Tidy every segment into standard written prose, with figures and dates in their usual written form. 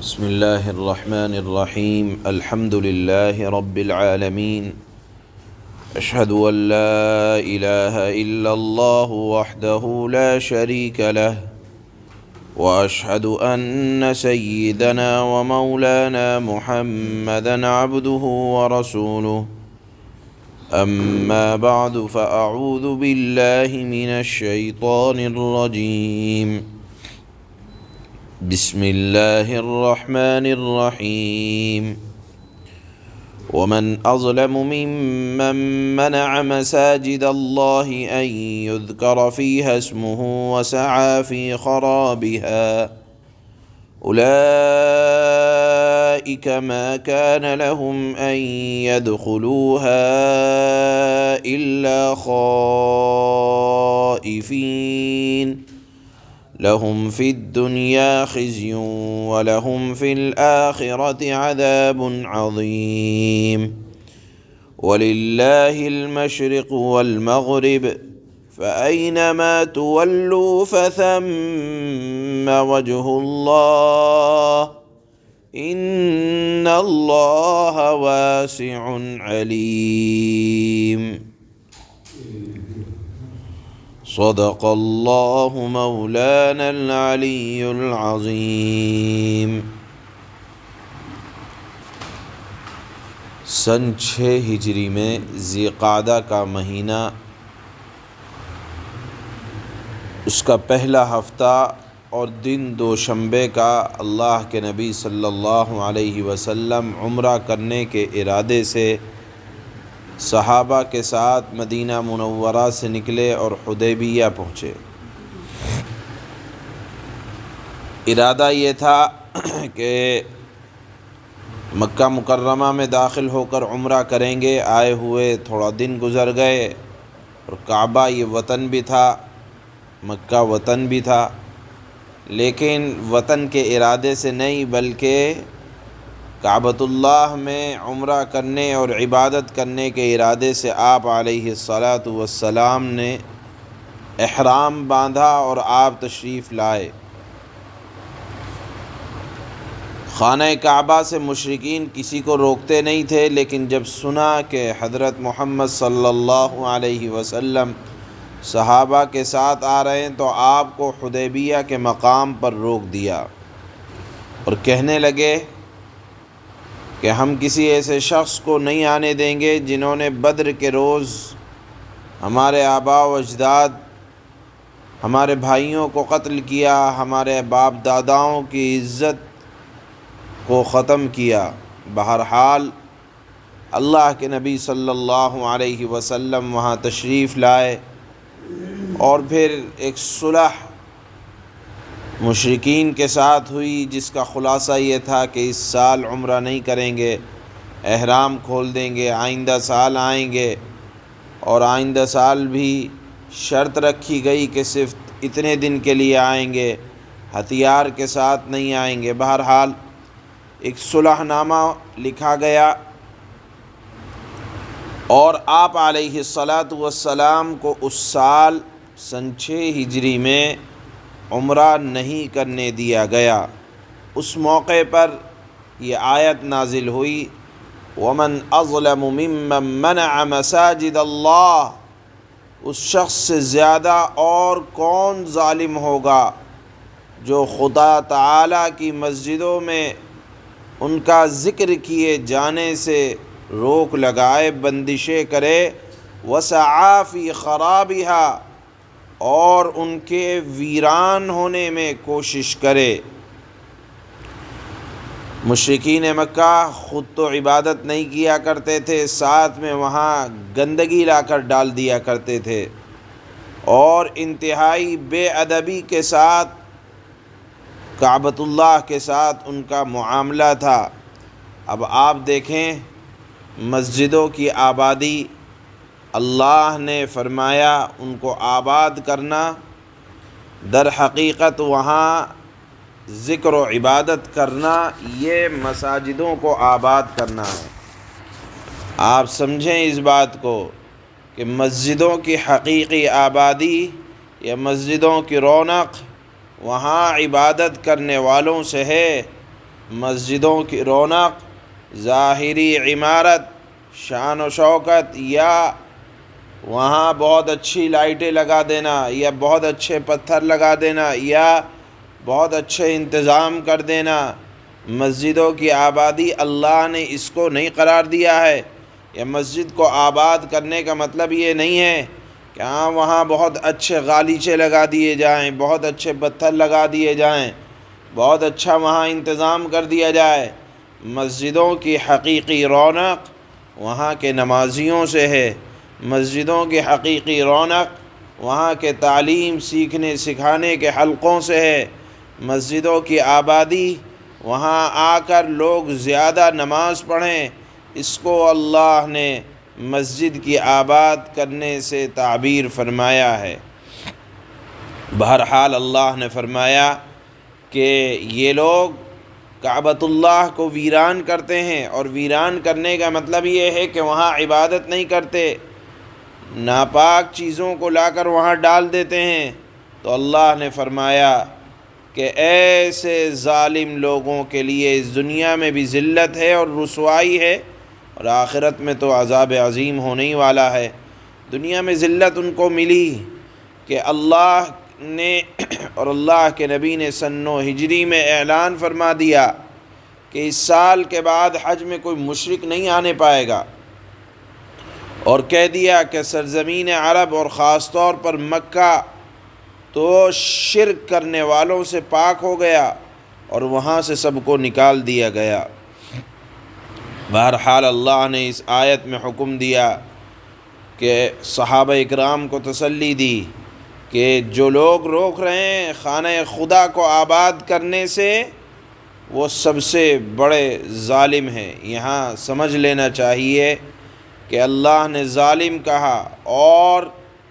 بسم اللہ الرحمن الرحیم الحمد للہ رب العالمین اشہد ان لا الہ الا اللہ وحدہ لا شریک لہ واشہد ان سیدنا ومولانا محمدا عبدہ ورسولہ اما بعد فاعوذ باللہ من الشیطان الرجیم بسم اللہ الرحمن الرحیم ومن اظلم ممن منع مساجد اللہ ان یذکر فیہا اسمہ وسعى فی خرابها اولئک ما كان لهم ان يدخلوها الا خائفین لهم في الدنيا خزي ولهم في الآخرة عذاب عظيم ولله المشرق والمغرب فأينما تولوا فثم وجه الله إن الله واسع عليم صدق اللہ مولانا العلی العظیم۔ سن 6 ہجری میں ذی قعدہ کا مہینہ، اس کا پہلا ہفتہ اور دن دوشنبے کا اللہ کے نبی صلی اللہ علیہ وسلم عمرہ کرنے کے ارادے سے صحابہ کے ساتھ مدینہ منورہ سے نکلے اور حدیبیہ پہنچے۔ ارادہ یہ تھا کہ مکہ مکرمہ میں داخل ہو کر عمرہ کریں گے، آئے ہوئے تھوڑا دن گزر گئے، اور کعبہ یہ وطن بھی تھا، مکہ وطن بھی تھا، لیکن وطن کے ارادے سے نہیں بلکہ کعبۃ اللہ میں عمرہ کرنے اور عبادت کرنے کے ارادے سے آپ علیہ الصلاۃ والسلام نے احرام باندھا اور آپ تشریف لائے۔ خانہ کعبہ سے مشرکین کسی کو روکتے نہیں تھے، لیکن جب سنا کہ حضرت محمد صلی اللہ علیہ وسلم صحابہ کے ساتھ آ رہے ہیں تو آپ کو حدیبیہ کے مقام پر روک دیا اور کہنے لگے کہ ہم کسی ایسے شخص کو نہیں آنے دیں گے جنہوں نے بدر کے روز ہمارے آباء و اجداد، ہمارے بھائیوں کو قتل کیا، ہمارے باپ داداؤں کی عزت کو ختم کیا۔ بہرحال اللہ کے نبی صلی اللہ علیہ وسلم وہاں تشریف لائے، اور پھر ایک صلح مشرکین کے ساتھ ہوئی، جس کا خلاصہ یہ تھا کہ اس سال عمرہ نہیں کریں گے، احرام کھول دیں گے، آئندہ سال آئیں گے، اور آئندہ سال بھی شرط رکھی گئی کہ صرف اتنے دن کے لیے آئیں گے، ہتھیار کے ساتھ نہیں آئیں گے۔ بہرحال ایک صلح نامہ لکھا گیا، اور آپ علیہ الصلاۃ والسلام کو اس سال سن 6 ہجری میں عمرہ نہیں کرنے دیا گیا۔ اس موقع پر یہ آیت نازل ہوئی، وَمَنْ أَظْلَمُ مِمَّنْ مَنَعَ مَسَاجِدَ اللَّهِ، اس شخص سے زیادہ اور کون ظالم ہوگا جو خدا تعالیٰ کی مسجدوں میں ان کا ذکر کیے جانے سے روک لگائے، بندشیں کرے، وَسَعَى فِي خَرَابِهَا، اور ان کے ویران ہونے میں کوشش کرے۔ مشرکین مکہ خود تو عبادت نہیں کیا کرتے تھے، ساتھ میں وہاں گندگی لا کر ڈال دیا کرتے تھے، اور انتہائی بے ادبی کے ساتھ کعبۃ اللہ کے ساتھ ان کا معاملہ تھا۔ اب آپ دیکھیں مسجدوں کی آبادی، اللہ نے فرمایا ان کو آباد کرنا، در حقیقت وہاں ذکر و عبادت کرنا یہ مساجدوں کو آباد کرنا ہے۔ آپ سمجھیں اس بات کو کہ مسجدوں کی حقیقی آبادی یا مسجدوں کی رونق وہاں عبادت کرنے والوں سے ہے، مسجدوں کی رونق، ظاہری عمارت، شان و شوکت، یا وہاں بہت اچھی لائٹیں لگا دینا، یا بہت اچھے پتھر لگا دینا، یا بہت اچھے انتظام کر دینا، مسجدوں کی آبادی اللہ نے اس کو نہیں قرار دیا ہے۔ یا مسجد کو آباد کرنے کا مطلب یہ نہیں ہے کہ وہاں بہت اچھے غالیچے لگا دیے جائیں، بہت اچھے پتھر لگا دیے جائیں، بہت اچھا وہاں انتظام کر دیا جائے۔ مسجدوں کی حقیقی رونق وہاں کے نمازیوں سے ہے، مسجدوں کی حقیقی رونق وہاں کے تعلیم سیکھنے سکھانے کے حلقوں سے ہے، مسجدوں کی آبادی وہاں آ کر لوگ زیادہ نماز پڑھیں، اس کو اللہ نے مسجد کی آباد کرنے سے تعبیر فرمایا ہے۔ بہرحال اللہ نے فرمایا کہ یہ لوگ کعبۃ اللہ کو ویران کرتے ہیں، اور ویران کرنے کا مطلب یہ ہے کہ وہاں عبادت نہیں کرتے، ناپاک چیزوں کو لا کر وہاں ڈال دیتے ہیں۔ تو اللہ نے فرمایا کہ ایسے ظالم لوگوں کے لیے اس دنیا میں بھی ذلت ہے اور رسوائی ہے، اور آخرت میں تو عذاب عظیم ہونے ہی والا ہے۔ دنیا میں ذلت ان کو ملی کہ اللہ نے اور اللہ کے نبی نے سن ہجری میں اعلان فرما دیا کہ اس سال کے بعد حج میں کوئی مشرک نہیں آنے پائے گا، اور کہہ دیا کہ سرزمین عرب اور خاص طور پر مکہ تو شرک کرنے والوں سے پاک ہو گیا، اور وہاں سے سب کو نکال دیا گیا۔ بہرحال اللہ نے اس آیت میں حکم دیا کہ صحابہ اکرام کو تسلی دی کہ جو لوگ روک رہے ہیں خانہ خدا کو آباد کرنے سے، وہ سب سے بڑے ظالم ہیں۔ یہاں سمجھ لینا چاہیے کہ اللہ نے ظالم کہا اور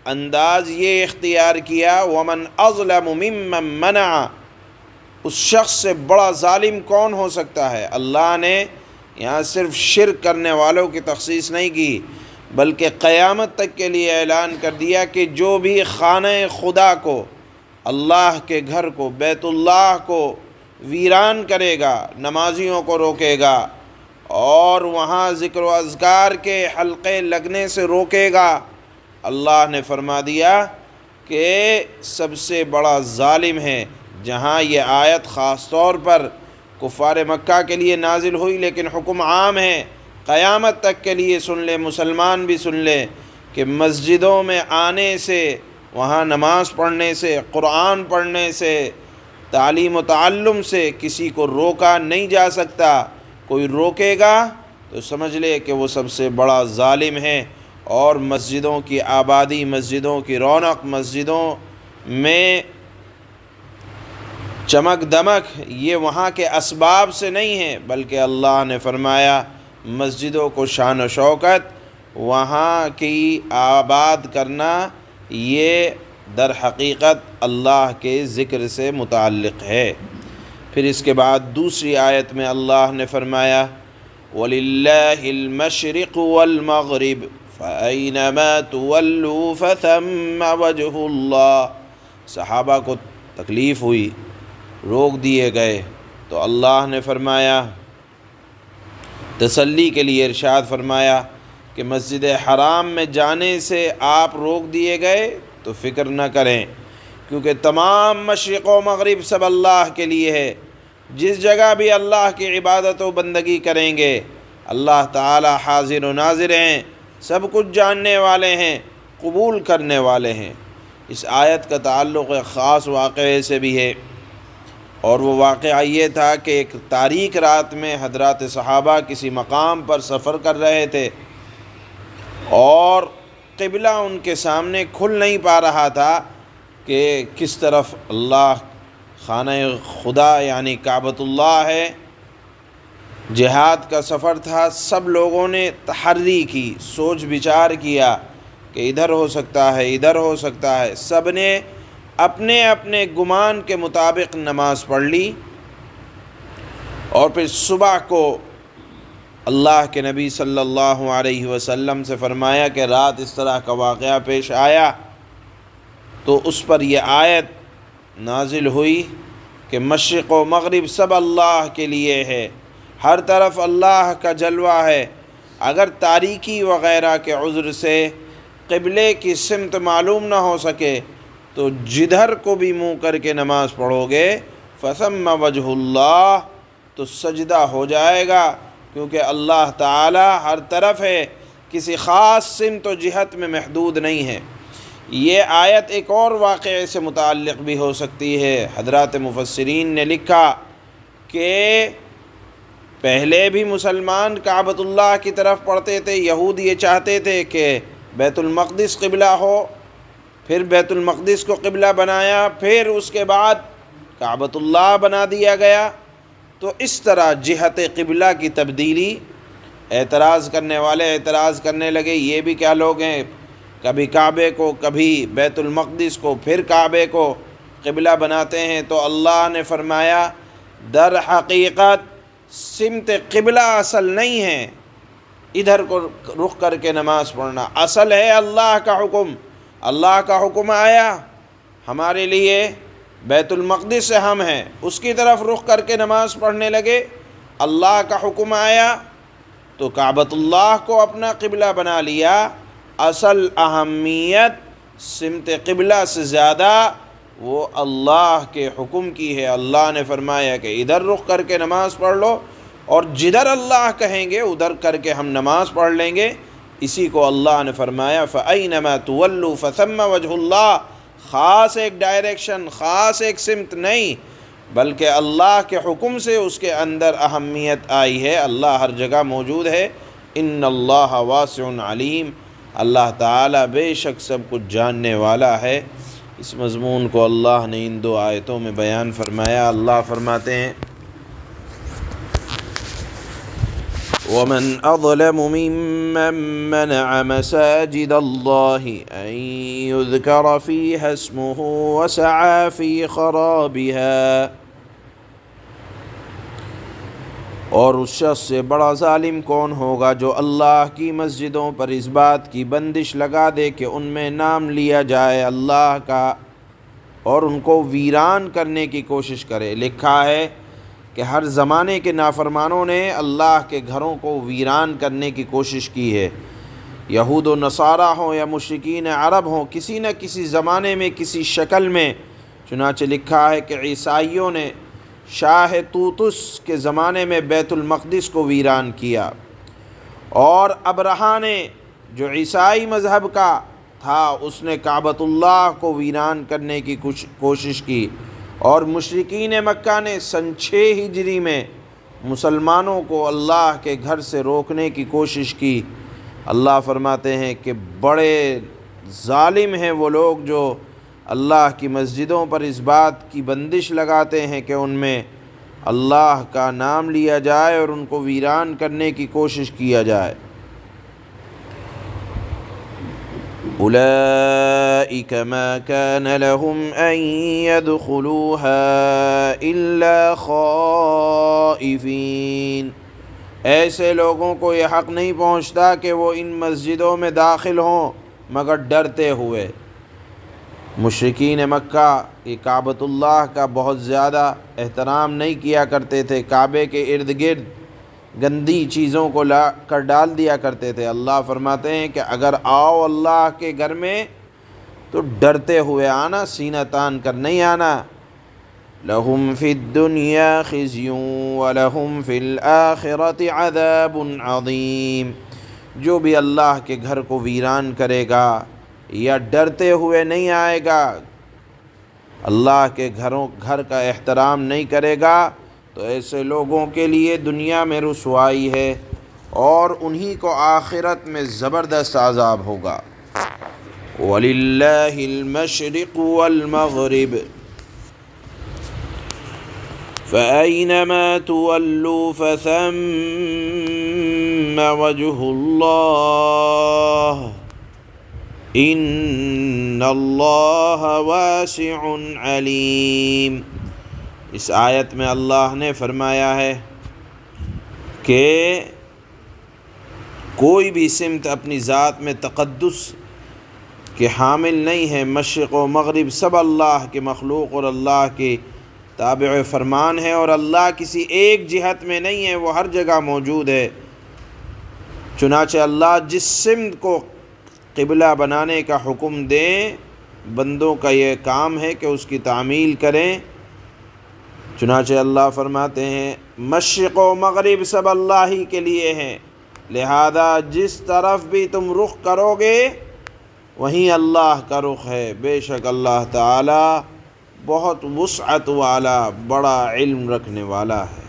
انداز یہ اختیار کیا وَمَنْ أَظْلَمُ مِمَّنْ مَنَعَ، اس شخص سے بڑا ظالم کون ہو سکتا ہے۔ اللہ نے یہاں صرف شرک کرنے والوں کی تخصیص نہیں کی، بلکہ قیامت تک کے لیے اعلان کر دیا کہ جو بھی خانہ خدا کو، اللہ کے گھر کو، بیت اللہ کو ویران کرے گا، نمازیوں کو روکے گا، اور وہاں ذکر و اذکار کے حلقے لگنے سے روکے گا، اللہ نے فرما دیا کہ سب سے بڑا ظالم ہے۔ جہاں یہ آیت خاص طور پر کفار مکہ کے لیے نازل ہوئی، لیکن حکم عام ہے، قیامت تک کے لیے سن لے، مسلمان بھی سن لے کہ مسجدوں میں آنے سے، وہاں نماز پڑھنے سے، قرآن پڑھنے سے، تعلیم و تعلم سے کسی کو روکا نہیں جا سکتا۔ کوئی روکے گا تو سمجھ لے کہ وہ سب سے بڑا ظالم ہے۔ اور مسجدوں کی آبادی، مسجدوں کی رونق، مسجدوں میں چمک دمک، یہ وہاں کے اسباب سے نہیں ہے، بلکہ اللہ نے فرمایا مسجدوں کو شان و شوکت وہاں کی آباد کرنا، یہ در حقیقت اللہ کے ذکر سے متعلق ہے۔ پھر اس کے بعد دوسری آیت میں اللہ نے فرمایا وَلِلَّهِ الْمَشْرِقُ وَالْمَغْرِبُ فَأَيْنَمَا تُوَلُّوا فَثَمَّ وَجْهُ اللَّهِ۔ صحابہ کو تکلیف ہوئی، روک دیے گئے، تو اللہ نے فرمایا تسلی کے لیے ارشاد فرمایا کہ مسجد حرام میں جانے سے آپ روک دیے گئے تو فکر نہ کریں، کیونکہ تمام مشرق و مغرب سب اللہ کے لیے ہے۔ جس جگہ بھی اللہ کی عبادت و بندگی کریں گے، اللہ تعالی حاضر و ناظر ہیں، سب کچھ جاننے والے ہیں، قبول کرنے والے ہیں۔ اس آیت کا تعلق ایک خاص واقعے سے بھی ہے، اور وہ واقعہ یہ تھا کہ ایک تاریک رات میں حضرات صحابہ کسی مقام پر سفر کر رہے تھے، اور قبلہ ان کے سامنے کھل نہیں پا رہا تھا کہ کس طرف اللہ خانہ خدا یعنی کعبۃ اللہ ہے۔ جہاد کا سفر تھا، سب لوگوں نے تحری کی، سوچ بچار کیا کہ ادھر ہو سکتا ہے، ادھر ہو سکتا ہے۔ سب نے اپنے اپنے گمان کے مطابق نماز پڑھ لی، اور پھر صبح کو اللہ کے نبی صلی اللہ علیہ وسلم سے فرمایا کہ رات اس طرح کا واقعہ پیش آیا، تو اس پر یہ آیت نازل ہوئی کہ مشرق و مغرب سب اللہ کے لیے ہے، ہر طرف اللہ کا جلوہ ہے۔ اگر تاریکی وغیرہ کے عذر سے قبلے کی سمت معلوم نہ ہو سکے تو جدھر کو بھی منہ کر کے نماز پڑھو گے فثم وجہ اللہ، تو سجدہ ہو جائے گا، کیونکہ اللہ تعالی ہر طرف ہے، کسی خاص سمت و جہت میں محدود نہیں ہے۔ یہ آیت ایک اور واقعے سے متعلق بھی ہو سکتی ہے۔ حضرات مفسرین نے لکھا کہ پہلے بھی مسلمان کعبۃ اللہ کی طرف پڑھتے تھے، یہود یہ چاہتے تھے کہ بیت المقدس قبلہ ہو، پھر بیت المقدس کو قبلہ بنایا، پھر اس کے بعد کعبۃ اللہ بنا دیا گیا۔ تو اس طرح جہت قبلہ کی تبدیلی، اعتراض کرنے والے اعتراض کرنے لگے یہ بھی کیا لوگ ہیں، کبھی کعبے کو کبھی بیت المقدس کو پھر کعبے کو قبلہ بناتے ہیں۔ تو اللہ نے فرمایا در حقیقت سمت قبلہ اصل نہیں ہے ادھر کو رخ کر کے نماز پڑھنا، اصل ہے اللہ کا حکم۔ اللہ کا حکم آیا ہمارے لیے، بیت المقدس سے ہم ہیں، اس کی طرف رخ کر کے نماز پڑھنے لگے۔ اللہ کا حکم آیا تو کعبۃ اللہ کو اپنا قبلہ بنا لیا۔ اصل اہمیت سمت قبلہ سے زیادہ وہ اللہ کے حکم کی ہے۔ اللہ نے فرمایا کہ ادھر رخ کر کے نماز پڑھ لو، اور جدھر اللہ کہیں گے ادھر کر کے ہم نماز پڑھ لیں گے۔ اسی کو اللہ نے فرمایا فَأَيْنَمَا تُوَلُّوا فَثَمَّ وَجْهُ اللَّهِ، خاص ایک ڈائریکشن، خاص ایک سمت نہیں، بلکہ اللہ کے حکم سے اس کے اندر اہمیت آئی ہے۔ اللہ ہر جگہ موجود ہے۔ ان اللہ واسع علیم، اللہ تعالیٰ بے شک سب کچھ جاننے والا ہے۔ اس مضمون کو اللہ نے ان دو آیتوں میں بیان فرمایا۔ اللہ فرماتے ہیں وَمَنْ أَظْلَمُ مِمَّنْ مَنَعَ مَسَاجِدَ اللَّهِ أَنْ يُذْكَرَ فِيهَا اسْمُهُ وَسَعَى فِي خَرَابِهَا، اور اس شخص سے بڑا ظالم کون ہوگا جو اللہ کی مسجدوں پر اس بات کی بندش لگا دے کہ ان میں نام لیا جائے اللہ کا، اور ان کو ویران کرنے کی کوشش کرے۔ لکھا ہے کہ ہر زمانے کے نافرمانوں نے اللہ کے گھروں کو ویران کرنے کی کوشش کی ہے، یہود و نصارہ ہوں یا مشرکین عرب ہوں، کسی نہ کسی زمانے میں کسی شکل میں۔ چنانچہ لکھا ہے کہ عیسائیوں نے شاہ طوطس کے زمانے میں بیت المقدس کو ویران کیا، اور ابرہہ نے جو عیسائی مذہب کا تھا اس نے کعبۃ اللہ کو ویران کرنے کی کوشش کی، اور مشرکین مکہ نے سن 6 ہجری میں مسلمانوں کو اللہ کے گھر سے روکنے کی کوشش کی۔ اللہ فرماتے ہیں کہ بڑے ظالم ہیں وہ لوگ جو اللہ کی مسجدوں پر اس بات کی بندش لگاتے ہیں کہ ان میں اللہ کا نام لیا جائے اور ان کو ویران کرنے کی کوشش کیا جائے۔ اولئک ما کان لهم ان يدخلوها الا خائفین، ایسے لوگوں کو یہ حق نہیں پہنچتا کہ وہ ان مسجدوں میں داخل ہوں مگر ڈرتے ہوئے۔ مشرکین مکہ یہ کعبۃ اللہ کا بہت زیادہ احترام نہیں کیا کرتے تھے، کعبے کے ارد گرد گندی چیزوں کو لا کر ڈال دیا کرتے تھے۔ اللہ فرماتے ہیں کہ اگر آؤ اللہ کے گھر میں تو ڈرتے ہوئے آنا، سینہ تان کر نہیں آنا۔ لَهُمْ فِي الدُّنْيَا خِزْيٌ وَلَهُمْ فِي الْآخِرَةِ عَذَابٌ عَظِيمٌ، جو بھی اللہ کے گھر کو ویران کرے گا یا ڈرتے ہوئے نہیں آئے گا، اللہ کے گھر کا احترام نہیں کرے گا، تو ایسے لوگوں کے لیے دنیا میں رسوائی ہے اور انہی کو آخرت میں زبردست عذاب ہوگا۔ وَلِلَّهِ الْمَشْرِقُ وَالْمَغْرِبُ فَأَيْنَمَا تُوَلُّوا فَثَمَّ وَجْهُ اللَّهِ ان اللہ واسع علیم۔ اس آیت میں اللہ نے فرمایا ہے کہ کوئی بھی سمت اپنی ذات میں تقدس کے حامل نہیں ہے، مشرق و مغرب سب اللہ کے مخلوق اور اللہ کی تابع فرمان ہے، اور اللہ کسی ایک جہت میں نہیں ہے، وہ ہر جگہ موجود ہے۔ چنانچہ اللہ جس سمت کو قبلہ بنانے کا حکم دیں، بندوں کا یہ کام ہے کہ اس کی تعمیل کریں۔ چنانچہ اللہ فرماتے ہیں مشرق و مغرب سب اللہ ہی کے لیے ہیں، لہذا جس طرف بھی تم رخ کرو گے وہیں اللہ کا رخ ہے۔ بے شک اللہ تعالی بہت وسعت والا، بڑا علم رکھنے والا ہے۔